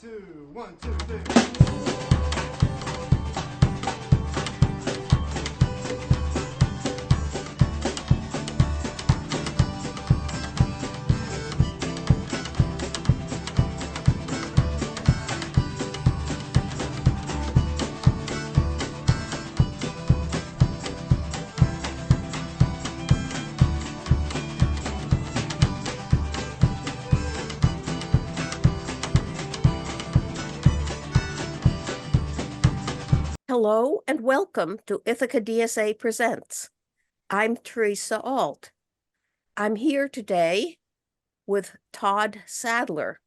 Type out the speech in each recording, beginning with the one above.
two, one, two, three. Hello and welcome to Ithaca DSA Presents. I'm Theresa Alt. I'm here today with Todd Saddler,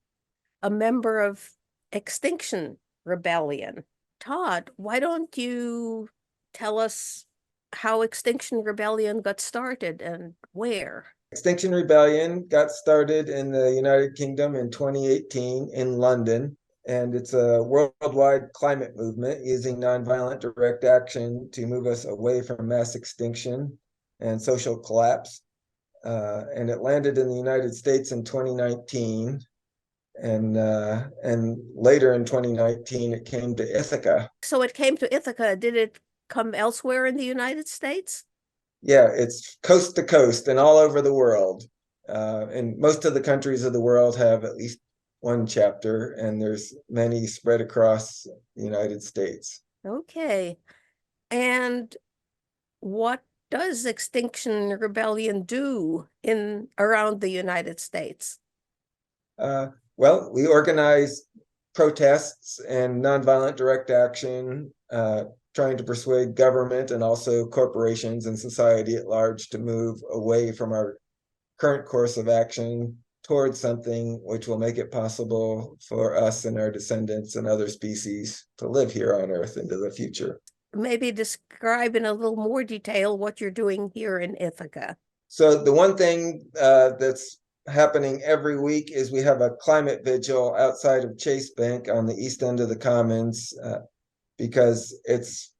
a member of Extinction Rebellion. Todd, why don't you tell us how Extinction Rebellion got started and where? Extinction Rebellion got started in the United Kingdom in 2018 in London, and it's a worldwide climate movement using nonviolent direct action to move us away from mass extinction and social collapse. And it landed in the United States in 2019, and later in 2019 it came to Ithaca. So it came to Ithaca. Did it come elsewhere in the United States? Yeah, it's coast to coast and all over the world. And most of the countries of the world have at least one chapter, and there's many spread across the United States. Okay. And what does Extinction Rebellion do in around the United States? Well, we organize protests and nonviolent direct action, trying to persuade government and also corporations and society at large to move away from our current course of action towards something which will make it possible for us and our descendants and other species to live here on Earth into the future. Maybe describe in a little more detail what you're doing here in Ithaca. So the one thing that's happening every week is we have a climate vigil outside of Chase Bank on the east end of the Commons, because it's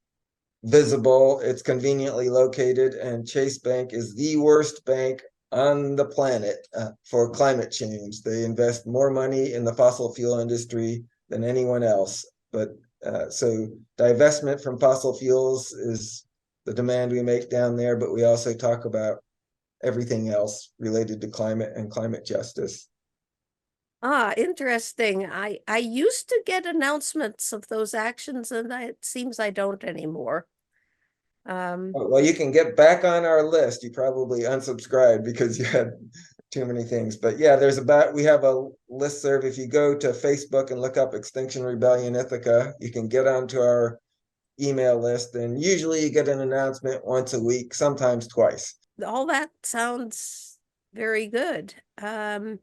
visible, it's conveniently located, and Chase Bank is the worst bank on the planet for climate change. They invest more money in the fossil fuel industry than anyone else. But so divestment from fossil fuels is the demand we make down there, but we also talk about everything else related to climate and climate justice. Ah, interesting. I used to get announcements of those actions, and it seems I don't anymore. Well, you can get back on our list. You probably unsubscribed because you had too many things. But yeah, we have a listserv. If you go to Facebook and look up Extinction Rebellion Ithaca, you can get onto our email list. And usually you get an announcement once a week, sometimes twice. All that sounds very good. I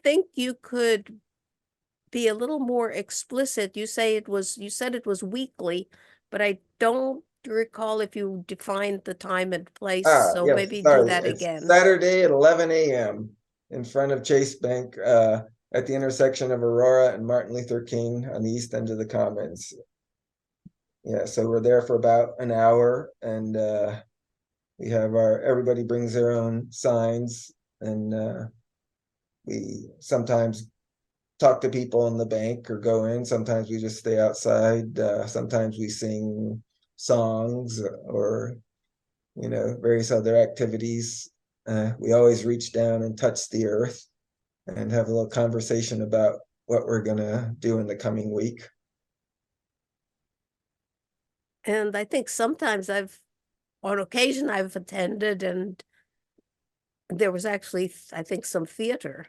think you could be a little more explicit. You said it was weekly, but I don't recall if you defined the time and place. So Yes, maybe sorry. do that It's again. Saturday at 11 a.m. in front of Chase Bank, at the intersection of Aurora and Martin Luther King on the east end of the Commons. Yeah, so we're there for about an hour, and we have everybody brings their own signs, and we sometimes talk to people in the bank or go in. Sometimes we just stay outside. Sometimes we sing songs or various other activities. We always reach down and touch the earth and have a little conversation about what we're gonna do in the coming week. And I think sometimes on occasion I've attended, and there was actually, I think, some theater.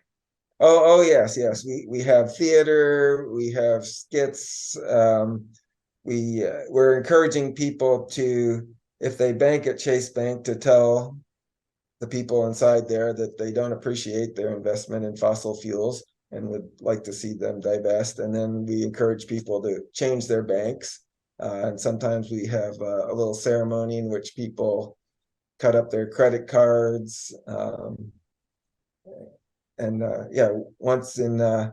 Oh yes. We have theater, we have skits. We're encouraging people to, if they bank at Chase Bank, to tell the people inside there that they don't appreciate their investment in fossil fuels and would like to see them divest. And then we encourage people to change their banks. And sometimes we have a little ceremony in which people cut up their credit cards. Once in, I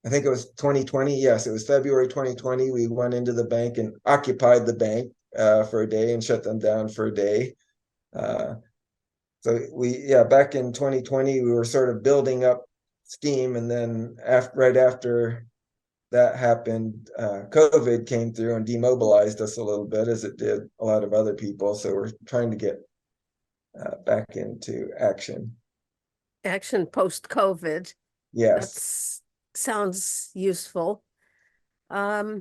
think it was 2020. Yes, it was February 2020. We went into the bank and occupied the bank for a day and shut them down for a day. So back in 2020, we were sort of building up steam, and then right after that happened, COVID came through and demobilized us a little bit, as it did a lot of other people. So we're trying to get back into action. Action post-COVID. Yes. That sounds useful. Yeah,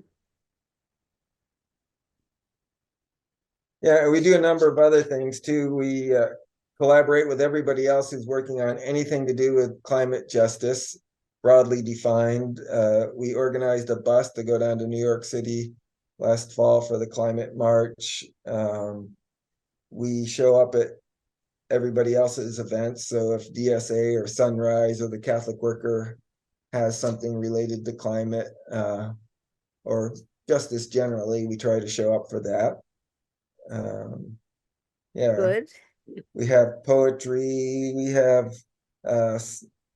we do a number of other things too. We collaborate with everybody else who's working on anything to do with climate justice, broadly defined. We organized a bus to go down to New York City last fall for the climate march. We show up at everybody else's events. So if DSA or Sunrise or the Catholic Worker has something related to climate or justice generally, we try to show up for that. Yeah, Good. we have poetry, we have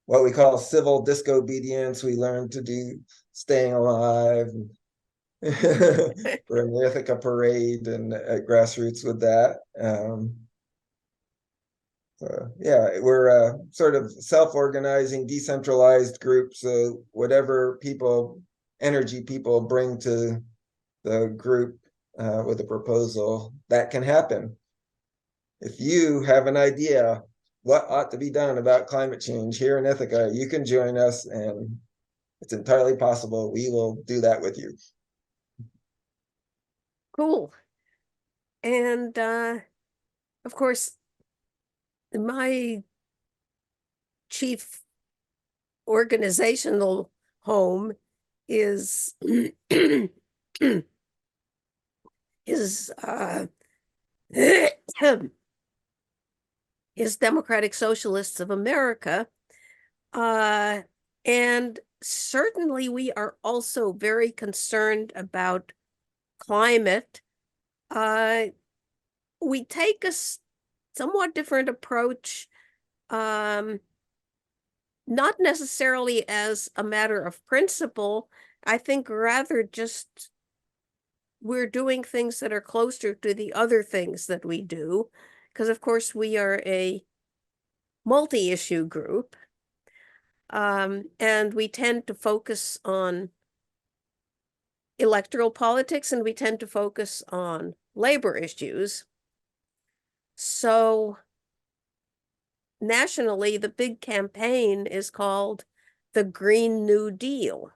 what we call civil disobedience. We learn to do staying alive. We're in the Ithaca parade and at grassroots with that. So yeah, we're a sort of self-organizing, decentralized group. So whatever energy people bring to the group with a proposal, that can happen. If you have an idea what ought to be done about climate change here in Ithaca, you can join us, and it's entirely possible we will do that with you. Cool. And of course, my chief organizational home is is Democratic Socialists of America. And certainly we are also very concerned about climate. We take a somewhat different approach, not necessarily as a matter of principle. I think rather just we're doing things that are closer to the other things that we do, because of course we are a multi-issue group, and we tend to focus on electoral politics, and we tend to focus on labor issues. So nationally, the big campaign is called the Green New Deal.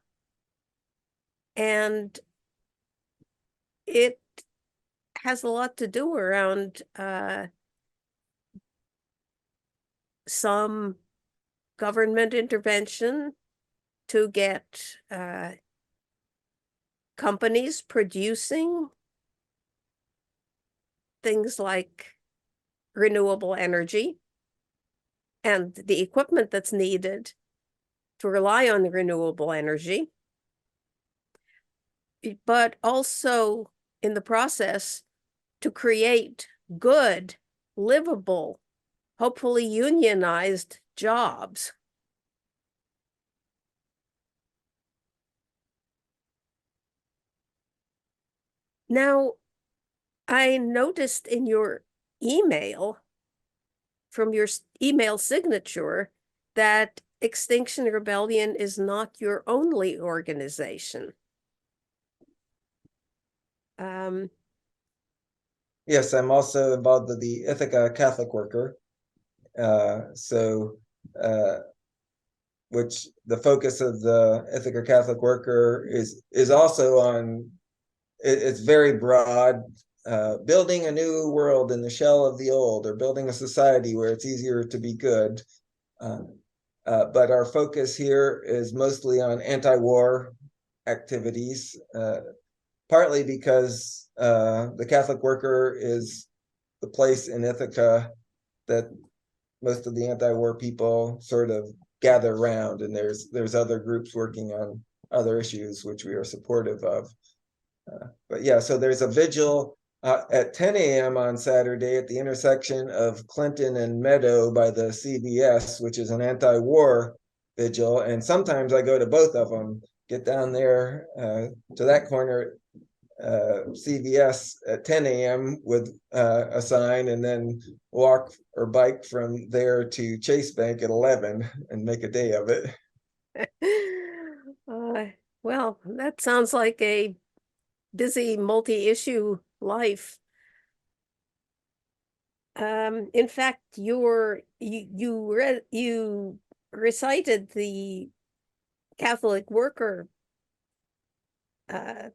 And it has a lot to do around some government intervention to get companies producing things like renewable energy and the equipment that's needed to rely on renewable energy, but also in the process to create good, livable, hopefully unionized jobs. Now, I noticed in your email, from your email signature, that Extinction Rebellion is not your only organization. Yes, I'm also involved with the Ithaca Catholic Worker. Which the focus of the Ithaca Catholic Worker is also on, it's very broad, building a new world in the shell of the old, or building a society where it's easier to be good. But our focus here is mostly on anti-war activities, partly because the Catholic Worker is the place in Ithaca that most of the anti-war people sort of gather around, and there's other groups working on other issues which we are supportive of. But yeah, so there's a vigil at 10 a.m. on Saturday at the intersection of Clinton and Meadow by the CVS, which is an anti-war vigil. And sometimes I go to both of them, get down there to that corner, CVS at 10 a.m. with a sign, and then walk or bike from there to Chase Bank at 11 and make a day of it. Well, that sounds like a busy multi-issue life. In fact, you recited the Catholic worker uh,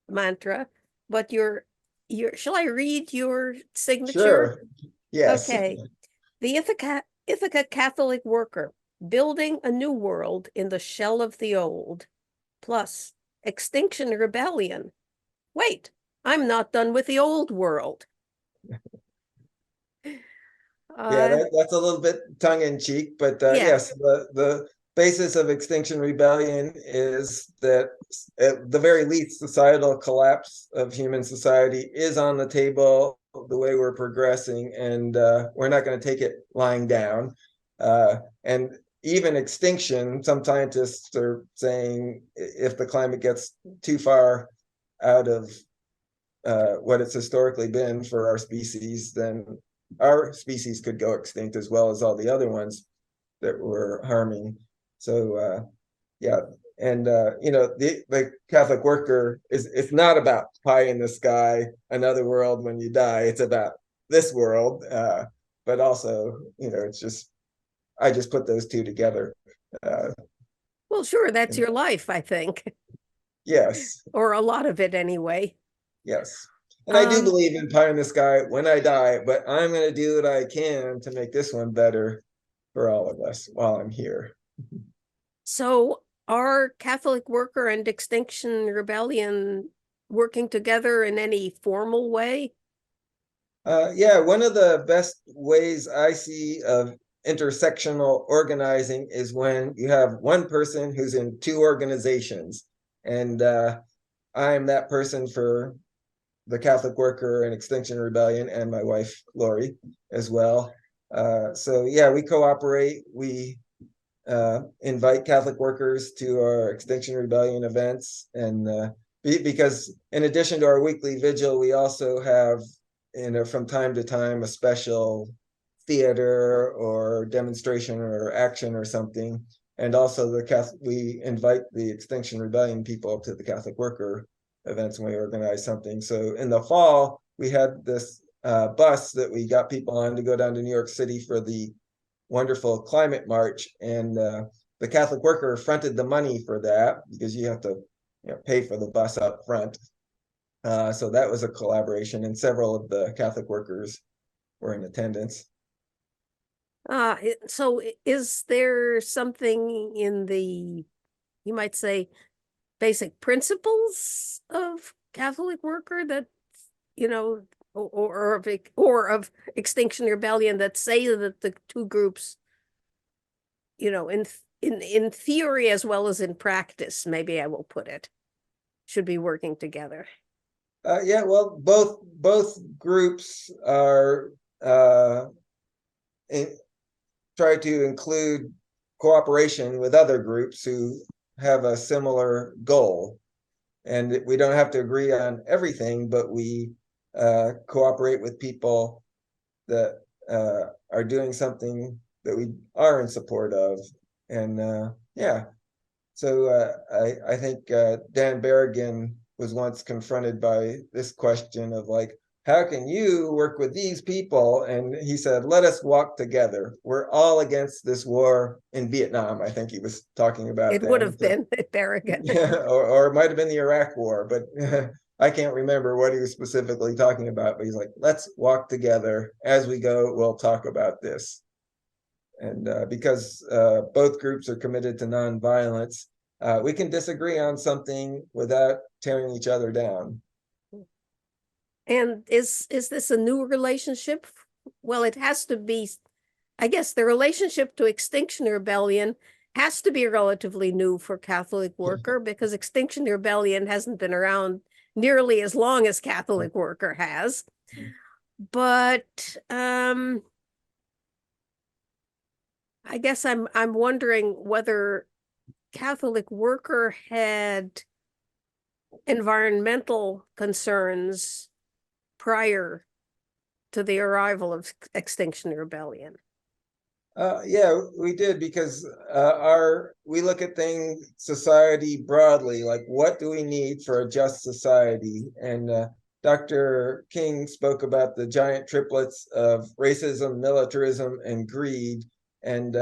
mantra, but your shall I read your signature? Sure. Yes. Okay. The Ithaca Catholic worker, building a new world in the shell of the old, plus Extinction Rebellion. Wait, I'm not done with the old world. Yeah, Uh, that's a little bit tongue in cheek, but yeah, yes, the basis of Extinction Rebellion is that at the very least, societal collapse of human society is on the table the way we're progressing, and we're not going to take it lying down. And even extinction, some scientists are saying if the climate gets too far out of what it's historically been for our species, then our species could go extinct as well as all the other ones that we're harming. So yeah, and the Catholic worker is it's not about pie in the sky, another world when you die. It's about this world, but also it's just I just put those two together. Uh, well, sure, that's your life, I think, yes, or a lot of it anyway. yes. And I do Um, believe in pie in the sky when I die, but I'm going to do what I can to make this one better for all of us while I'm here. so are Catholic worker and Extinction Rebellion working together in any formal way? Yeah, one of the best ways I see of intersectional organizing is when you have one person who's in two organizations. And I'm that person for the Catholic Worker and Extinction Rebellion, and my wife, Lori, as well. So, yeah, we cooperate. We invite Catholic workers to our Extinction Rebellion events. And because in addition to our weekly vigil, we also have from time to time a special theater or demonstration or action or something. And also we invite the Extinction Rebellion people to the Catholic Worker events when we organize something. So in the fall, we had this bus that we got people on to go down to New York City for the wonderful climate march, and the Catholic Worker fronted the money for that because you have to pay for the bus up front. So that was a collaboration, and several of the Catholic workers were in attendance. So is there something in the, you might say, basic principles of Catholic worker that, you know, or of Extinction Rebellion that say that the two groups, in theory as well as in practice, maybe I will put it, should be working together? Yeah, well, both groups are in, try to include cooperation with other groups who have a similar goal. And we don't have to agree on everything, but we cooperate with people that are doing something that we are in support of. And yeah, so I think Dan Berrigan was once confronted by this question of like, how can you work with these people? And he said, let us walk together. We're all against this war in Vietnam. I think he was talking about It would then. have been at Berrigan. Yeah, or it might have been the Iraq War, but I can't remember what he was specifically talking about. But he's like, let's walk together as we go. We'll talk about this. And because both groups are committed to nonviolence, we can disagree on something without tearing each other down. And is this a new relationship? Well, it has to be. I guess the relationship to Extinction Rebellion has to be relatively new for Catholic Worker because Extinction Rebellion hasn't been around nearly as long as Catholic Worker has. But I guess I'm wondering whether Catholic Worker had environmental concerns prior to the arrival of Extinction Rebellion. Yeah, we did because we look at things society broadly, like what do we need for a just society? And Dr. King spoke about the giant triplets of racism, militarism, and greed. And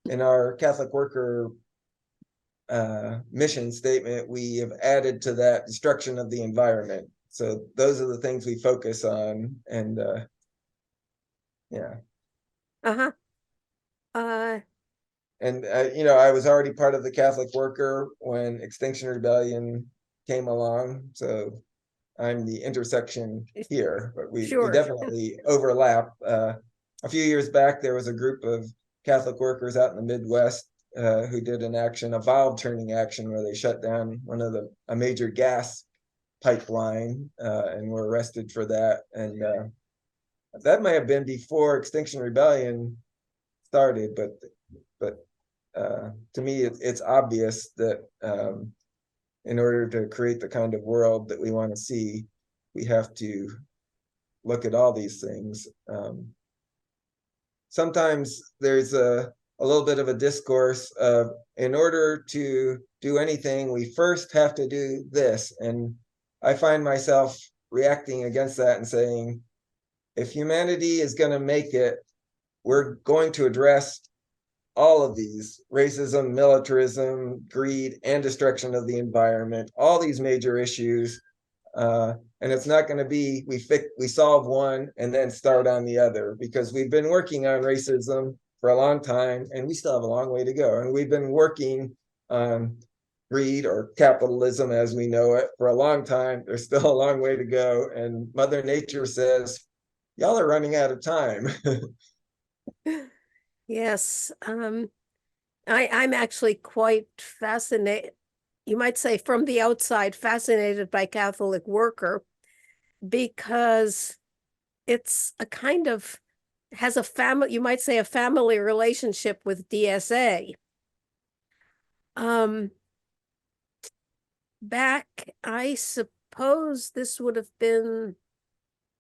in our Catholic Worker mission statement, we have added to that destruction of the environment. So those are the things we focus on. And yeah. Uh-huh. Uh, And I was already part of the Catholic Worker when Extinction Rebellion came along, so I'm the intersection here, but we sure. definitely overlap. A few years back, there was a group of Catholic workers out in the Midwest who did a valve turning action where they shut down a major gas pipeline and were arrested for that. And that may have been before Extinction Rebellion started, but to me, it's obvious that in order to create the kind of world that we want to see, we have to look at all these things. Sometimes there's a little bit of a discourse of, in order to do anything, we first have to do this. And I find myself reacting against that and saying, if humanity is going to make it, we're going to address all of these: racism, militarism, greed, and destruction of the environment, all these major issues. And it's not going to be we solve one and then start on the other, because we've been working on racism for a long time and we still have a long way to go. And we've been working on greed, or capitalism as we know it, for a long time. There's still a long way to go. And Mother Nature says, y'all are running out of time. Yes. I'm actually quite fascinated, you might say from the outside, fascinated by Catholic Worker, because it's a kind of, has a family, you might say a family relationship with DSA. Back, I suppose this would have been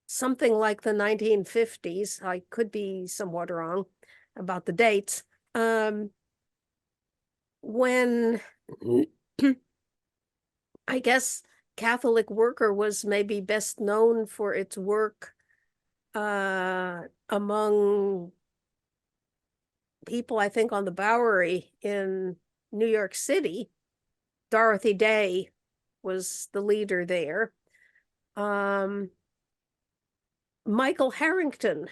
something like the 1950s. I could be somewhat wrong about the dates. When I guess Catholic Worker was maybe best known for its work among people, I think, on the Bowery in New York City. Dorothy Day was the leader there. Michael Harrington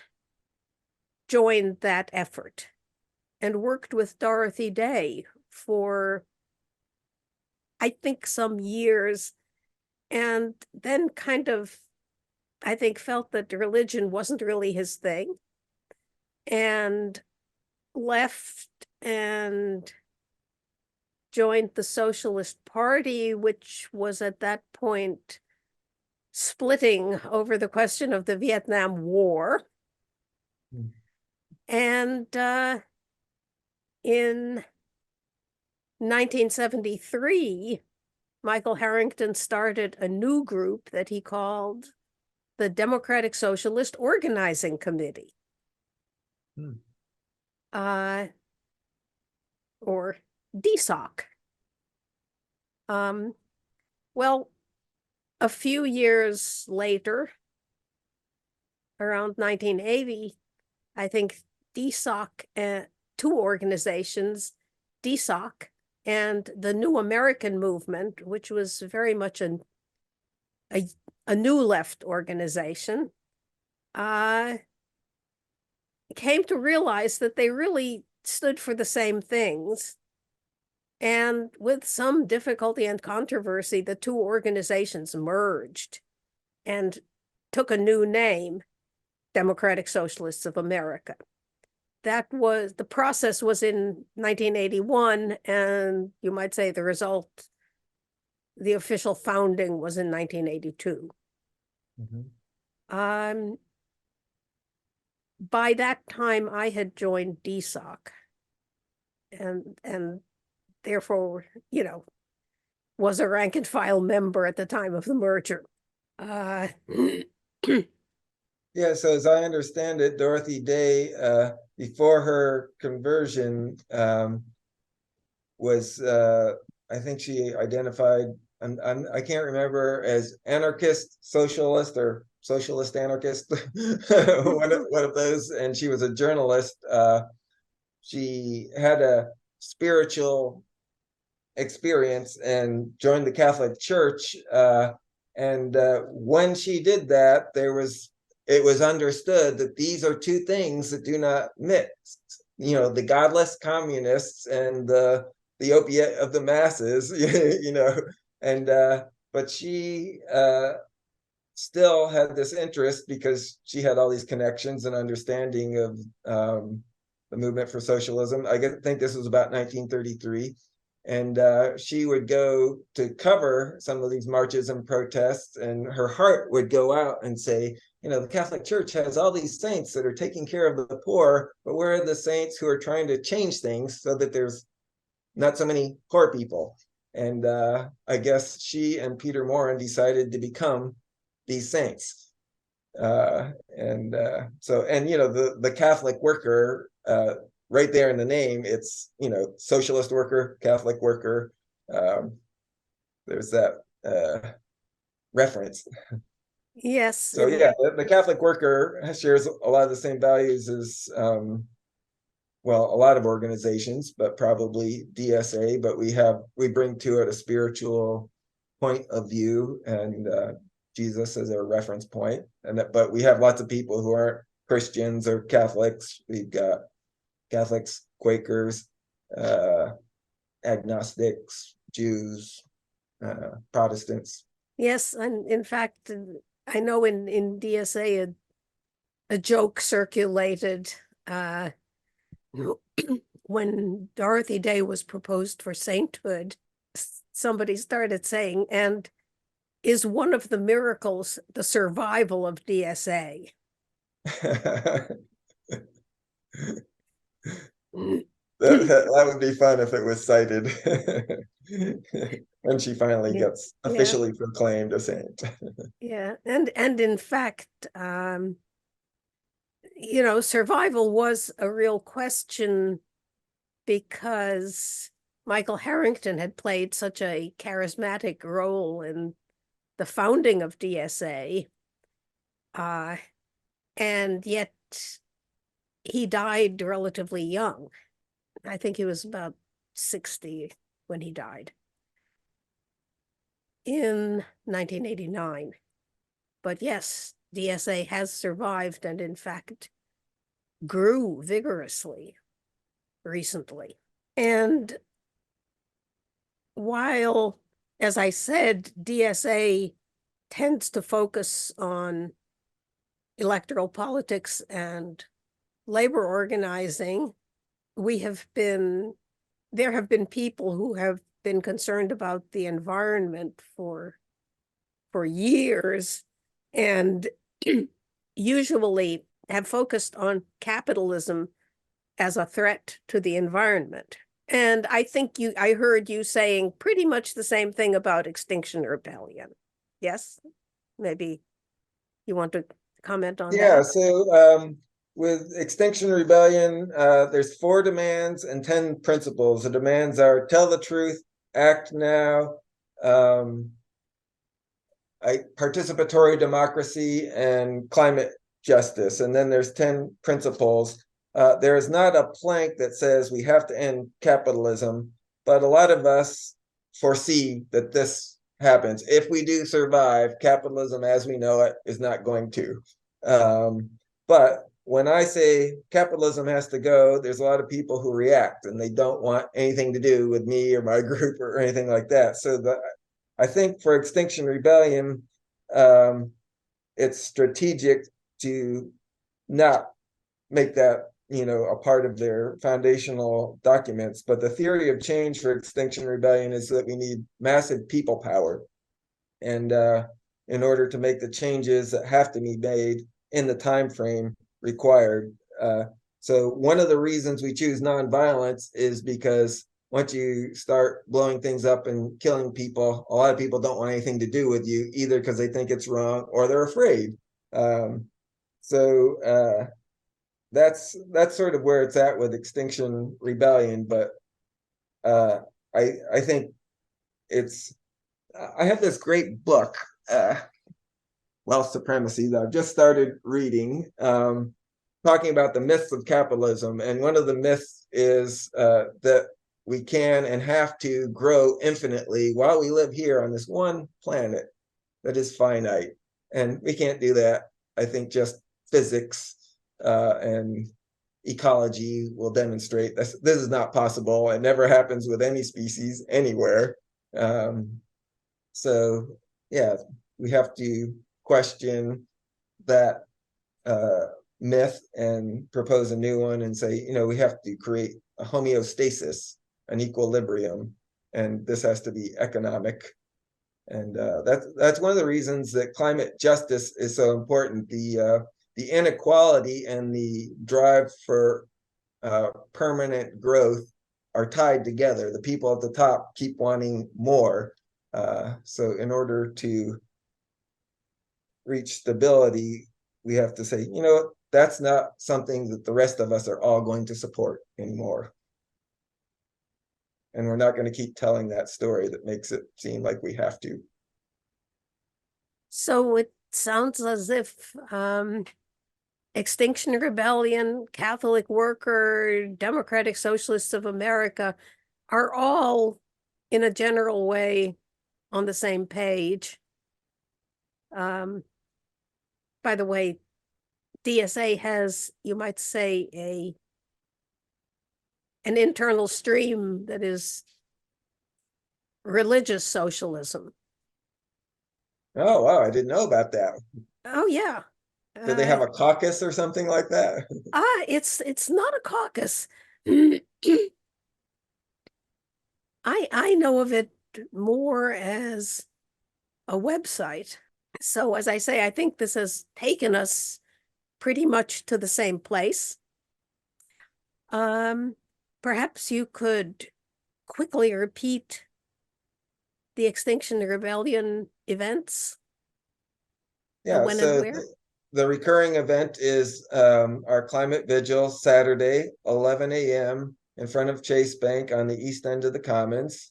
joined that effort and worked with Dorothy Day for, I think, some years, and then kind of, I think, felt that religion wasn't really his thing and left and joined the Socialist Party, which was at that point splitting over the question of the Vietnam War. And in 1973, Michael Harrington started a new group that he called the Democratic Socialist Organizing Committee. Or DSOC. Well, a few years later, around 1980, I think DSOC, two organizations, DSOC and the New American Movement, which was very much a new left organization, came to realize that they really stood for the same things. And with some difficulty and controversy, the two organizations merged and took a new name, Democratic Socialists of America. That was, the process was in 1981, and you might say the result, the official founding, was in 1982. By that time, I had joined DSOC, and therefore, was a rank and file member at the time of the merger. Yeah, so as I understand it, Dorothy Day, before her conversion, was I think she identified, I can't remember, as anarchist, socialist, or socialist anarchist, one of those. And she was a journalist. She had a spiritual experience and joined the Catholic Church. And when she did that, it was understood that these are two things that do not mix. You know, the godless communists and the opiate of the masses. You know, and but she still had this interest because she had all these connections and understanding of the movement for socialism. Think this was about 1933. And she would go to cover some of these marches and protests, and her heart would go out and say, you know, the Catholic Church has all these saints that are taking care of the poor, but where are the saints who are trying to change things so that there's not so many poor people? And I guess she and Peter Morin decided to become these saints. And you know, the Catholic worker, right there in the name, it's, you know, socialist worker, Catholic worker. There's that reference. Yes. So yeah, the Catholic worker shares a lot of the same values as well, a lot of organizations, but probably DSA. But we bring to it a spiritual point of view, and Jesus as a reference point. But we have lots of people who aren't Christians or Catholics. We've got Catholics, Quakers, agnostics, Jews, Protestants. Yes, and in fact, I know in DSA a joke circulated when Dorothy Day was proposed for sainthood. Somebody started saying, and is one of the miracles the survival of DSA? That would be fun if it was cited when she finally gets officially proclaimed a saint. Yeah, and in fact, you know, survival was a real question because Michael Harrington had played such a charismatic role in the founding of DSA, and yet he died relatively young. I think he was about 60 when he died in 1989. But yes, DSA has survived and in fact grew vigorously recently. And while, as I said, DSA tends to focus on electoral politics and labor organizing, there have been people who have been concerned about the environment for years, and usually have focused on capitalism as a threat to the environment. And I think I heard you saying pretty much the same thing about Extinction Rebellion. Yes? Maybe you want to comment on that? Yeah, so with Extinction Rebellion, there's 4 demands and 10 principles. The demands are tell the truth, act now, participatory democracy, and climate justice. And then there's 10 principles. There is not a plank that says we have to end capitalism, but a lot of us foresee that this happens. If we do survive, capitalism as we know it is not going to. But when I say capitalism has to go, there's a lot of people who react and they don't want anything to do with me or my group or anything like that. So I think for Extinction Rebellion, it's strategic to not make that, you know, a part of their foundational documents. But the theory of change for Extinction Rebellion is that we need massive people power. And in order to make the changes that have to be made in the time frame required. So one of the reasons we choose nonviolence is because once you start blowing things up and killing people, a lot of people don't want anything to do with you, either because they think it's wrong or they're afraid. So that's sort of where it's at with Extinction Rebellion. But I think I have this great book, Wealth Supremacy, that I've just started reading, talking about the myths of capitalism. And one of the myths is that we can and have to grow infinitely while we live here on this one planet that is finite. And we can't do that. I think just physics and ecology will demonstrate this is not possible. It never happens with any species anywhere. So yeah, we have to question that myth and propose a new one and say, we have to create a homeostasis, an equilibrium, and this has to be economic. And that's one of the reasons that climate justice is so important. The inequality and the drive for permanent growth are tied together. The people at the top keep wanting more. So in order to reach stability, we have to say, that's not something that the rest of us are all going to support anymore. And we're not going to keep telling that story that makes it seem like we have to. So it sounds as if Extinction Rebellion, Catholic Worker, Democratic Socialists of America are all, in a general way, on the same page. By the way, DSA has, you might say, an internal stream that is religious socialism. Oh, wow, I didn't know about that. Oh, yeah. Do they have a caucus or something like that? It's not a caucus. I know of it more as a website. So as I say, I think this has taken us pretty much to the same place. Perhaps you could quickly repeat the Extinction Rebellion events. Yeah, when so and where? the recurring event is our climate vigil, Saturday, 11 a.m. in front of Chase Bank on the east end of the Commons.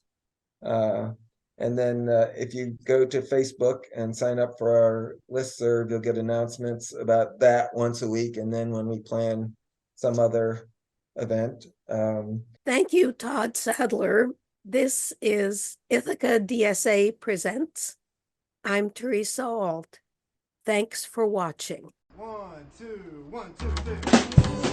And then if you go to Facebook and sign up for our listserv, you'll get announcements about that once a week. And then when we plan some other event. Thank you, Todd Saddler. This is Ithaca DSA Presents. I'm Theresa Alt. Thanks for watching. 1, 2, 1, 2, 3.